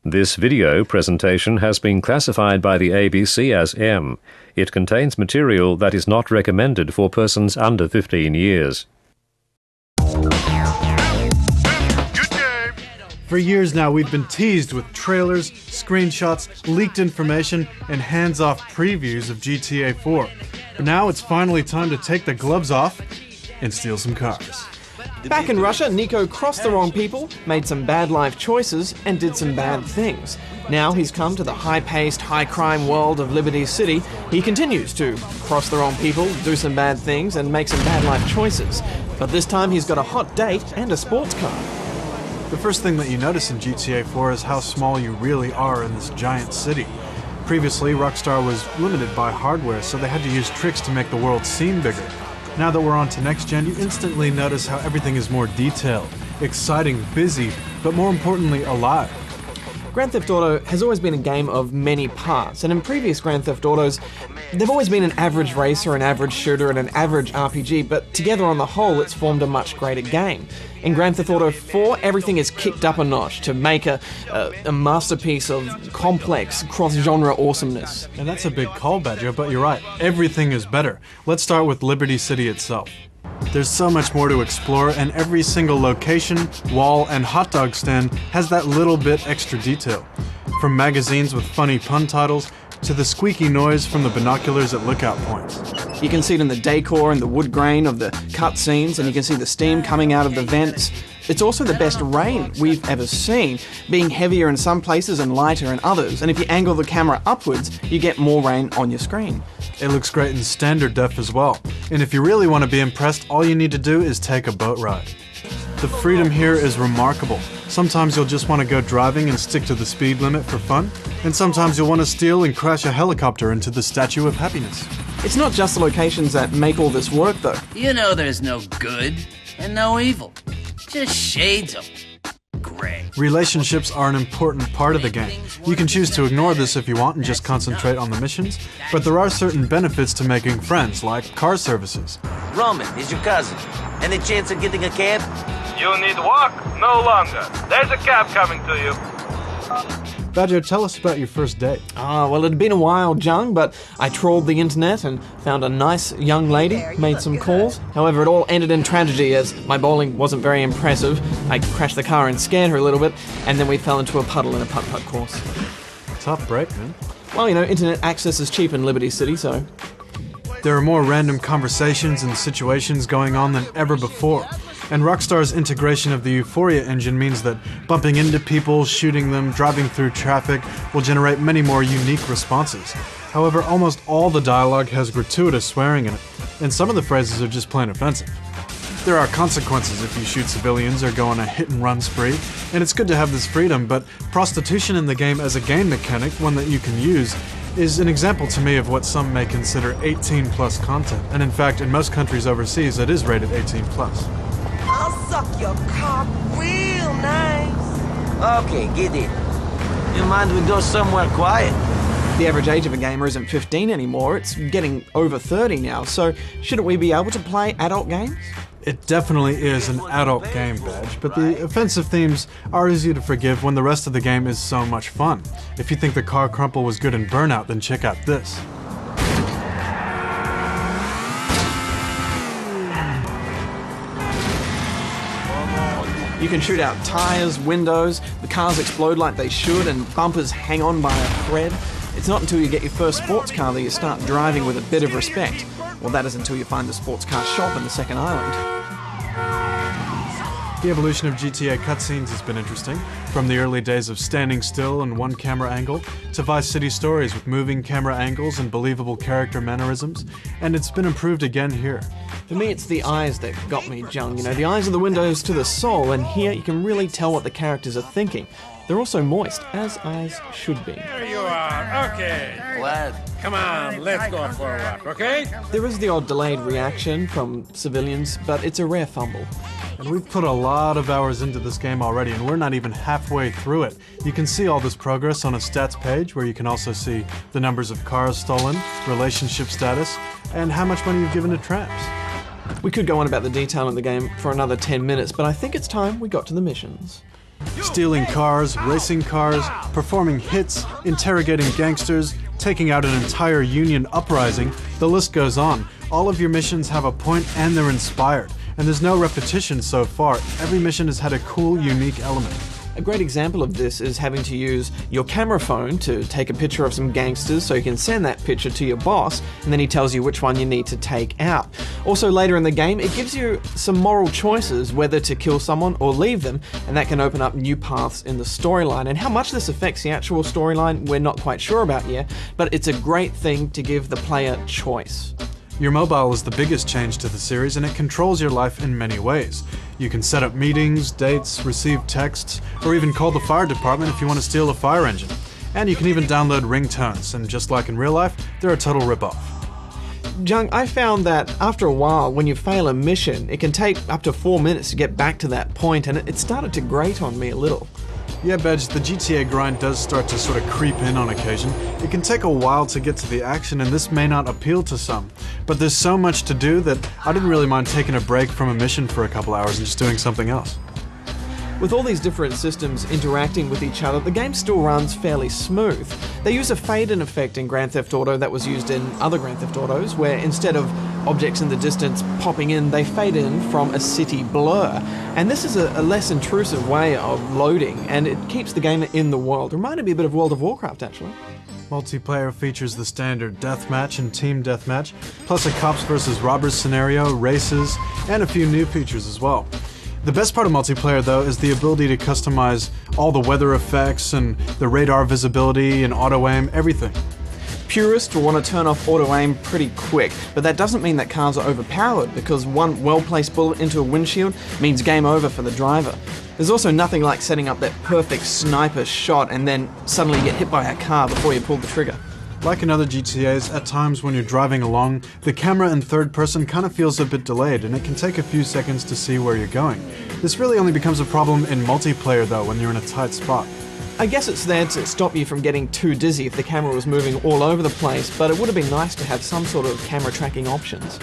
This video presentation has been classified by the ABC as M. It contains material that is not recommended for persons under 15 years. For years now, we've been teased with trailers, screenshots, leaked information, and hands-off previews of GTA 4. But now it's finally time to take the gloves off and steal some cars. Back in Russia, Nico crossed the wrong people, made some bad life choices, and did some bad things. Now he's come to the high-paced, high-crime world of Liberty City. He continues to cross the wrong people, do some bad things, and make some bad life choices. But this time he's got a hot date and a sports car. The first thing that you notice in GTA 4 is how small you really are in this giant city. Previously, Rockstar was limited by hardware, so they had to use tricks to make the world seem bigger. Now that we're on to next gen, you instantly notice how everything is more detailed, exciting, busy, but more importantly, alive. Grand Theft Auto has always been a game of many parts, and in previous Grand Theft Autos, they've always been an average racer, an average shooter, and an average RPG, but together on the whole, it's formed a much greater game. In Grand Theft Auto 4, everything is kicked up a notch to make a masterpiece of complex, cross-genre awesomeness. And that's a big call, Badger, but you're right, everything is better. Let's start with Liberty City itself. There's so much more to explore, and every single location, wall, and hot dog stand has that little bit extra detail. From magazines with funny pun titles, to the squeaky noise from the binoculars at lookout points. You can see it in the decor and the wood grain of the cutscenes, and you can see the steam coming out of the vents. It's also the best rain we've ever seen, being heavier in some places and lighter in others, and if you angle the camera upwards, you get more rain on your screen. It looks great in standard def as well, and if you really want to be impressed, all you need to do is take a boat ride. The freedom here is remarkable. Sometimes you'll just want to go driving and stick to the speed limit for fun, and sometimes you'll want to steal and crash a helicopter into the Statue of Happiness. It's not just the locations that make all this work, though. You know there's no good and no evil. Just shades of gray. Relationships are an important part of the game. You can choose to ignore this if you want and just concentrate on the missions, but there are certain benefits to making friends, like car services. Roman is your cousin. Any chance of getting a cab? You need walk? No longer. There's a cab coming to you. Badger, tell us about your first date. Well, it had been a while, Jung, but I trawled the internet and found a nice young lady, made some calls. However, it all ended in tragedy as my bowling wasn't very impressive. I crashed the car and scared her a little bit, and then we fell into a puddle in a putt-putt course. Tough break, man. Well, you know, internet access is cheap in Liberty City, so... There are more random conversations and situations going on than ever before. And Rockstar's integration of the Euphoria engine means that bumping into people, shooting them, driving through traffic will generate many more unique responses. However, almost all the dialogue has gratuitous swearing in it, and some of the phrases are just plain offensive. There are consequences if you shoot civilians or go on a hit-and-run spree, and it's good to have this freedom, but prostitution in the game as a game mechanic, one that you can use, is an example to me of what some may consider 18+ content, and in fact, in most countries overseas, it is rated 18+. I'll suck your cock real nice. Okay, get in. You mind we go somewhere quiet? The average age of a gamer isn't 15 anymore, it's getting over 30 now, so shouldn't we be able to play adult games? It definitely is an adult game, Badge, but the offensive themes are easy to forgive when the rest of the game is so much fun. If you think the car crumple was good in Burnout, then check out this. You can shoot out tires, windows, the cars explode like they should, and bumpers hang on by a thread. It's not until you get your first sports car that you start driving with a bit of respect. Well, that is until you find the sports car shop in the second island. The evolution of GTA cutscenes has been interesting, from the early days of standing still and one camera angle, to Vice City stories with moving camera angles and believable character mannerisms, and it's been improved again here. For me, it's the eyes that got me, Jung. You know, the eyes are the windows to the soul, and here you can really tell what the characters are thinking. They're also moist, as eyes should be. There you are. Okay. What? Come on, let's go for a walk, okay? There is the odd delayed reaction from civilians, but it's a rare fumble. And we've put a lot of hours into this game already, and we're not even halfway through it. You can see all this progress on a stats page, where you can also see the numbers of cars stolen, relationship status, and how much money you've given to tramps. We could go on about the detail in the game for another 10 minutes, but I think it's time we got to the missions. Stealing cars, racing cars, performing hits, interrogating gangsters, taking out an entire union uprising, the list goes on. All of your missions have a point and they're inspired. And there's no repetition so far. Every mission has had a cool, unique element. A great example of this is having to use your camera phone to take a picture of some gangsters so you can send that picture to your boss, and then he tells you which one you need to take out. Also later in the game, it gives you some moral choices whether to kill someone or leave them, and that can open up new paths in the storyline. And how much this affects the actual storyline, we're not quite sure about yet, but it's a great thing to give the player choice. Your mobile is the biggest change to the series, and it controls your life in many ways. You can set up meetings, dates, receive texts, or even call the fire department if you want to steal a fire engine. And you can even download ringtones, and just like in real life, they're a total rip-off. Junk, I found that after a while, when you fail a mission, it can take up to 4 minutes to get back to that point, and it started to grate on me a little. Yeah, Badge, the GTA grind does start to sort of creep in on occasion. It can take a while to get to the action, and this may not appeal to some. But there's so much to do that I didn't really mind taking a break from a mission for a couple hours and just doing something else. With all these different systems interacting with each other, the game still runs fairly smooth. They use a fade-in effect in Grand Theft Auto that was used in other Grand Theft Autos, where instead of objects in the distance popping in, they fade in from a city blur. And this is a less intrusive way of loading, and it keeps the game in the world. Reminded me a bit of World of Warcraft, actually. Multiplayer features the standard deathmatch and team deathmatch, plus a cops versus robbers scenario, races, and a few new features as well. The best part of multiplayer, though, is the ability to customize all the weather effects and the radar visibility and auto-aim, everything. Purists will want to turn off auto-aim pretty quick, but that doesn't mean that cars are overpowered, because one well-placed bullet into a windshield means game over for the driver. There's also nothing like setting up that perfect sniper shot and then suddenly get hit by a car before you pull the trigger. Like in other GTAs, at times when you're driving along, the camera in third person kind of feels a bit delayed, and it can take a few seconds to see where you're going. This really only becomes a problem in multiplayer though, when you're in a tight spot. I guess it's there to stop you from getting too dizzy if the camera was moving all over the place, but it would have been nice to have some sort of camera tracking options.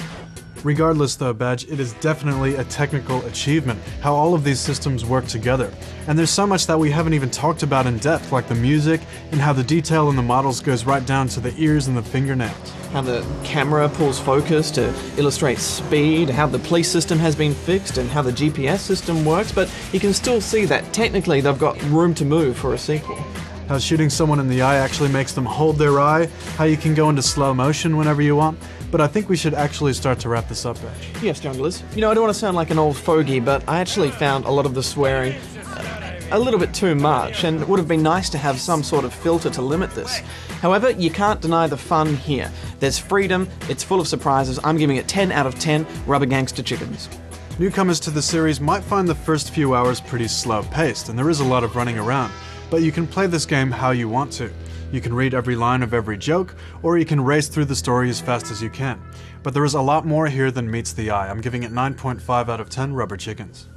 Regardless though, Badge, it is definitely a technical achievement, how all of these systems work together. And there's so much that we haven't even talked about in depth, like the music, and how the detail in the models goes right down to the ears and the fingernails. How the camera pulls focus to illustrate speed, how the police system has been fixed, and how the GPS system works, but you can still see that technically they've got room to move for a sequel. How shooting someone in the eye actually makes them hold their eye, how you can go into slow motion whenever you want. But I think we should actually start to wrap this up, Badge. Yes, junglers. You know, I don't want to sound like an old fogey, but I actually found a lot of the swearing a little bit too much, and it would have been nice to have some sort of filter to limit this. However, you can't deny the fun here. There's freedom, it's full of surprises. I'm giving it 10 out of 10 rubber gangster chickens. Newcomers to the series might find the first few hours pretty slow-paced, and there is a lot of running around. But you can play this game how you want to. You can read every line of every joke, or you can race through the story as fast as you can. But there is a lot more here than meets the eye. I'm giving it 9.5 out of 10 rubber chickens.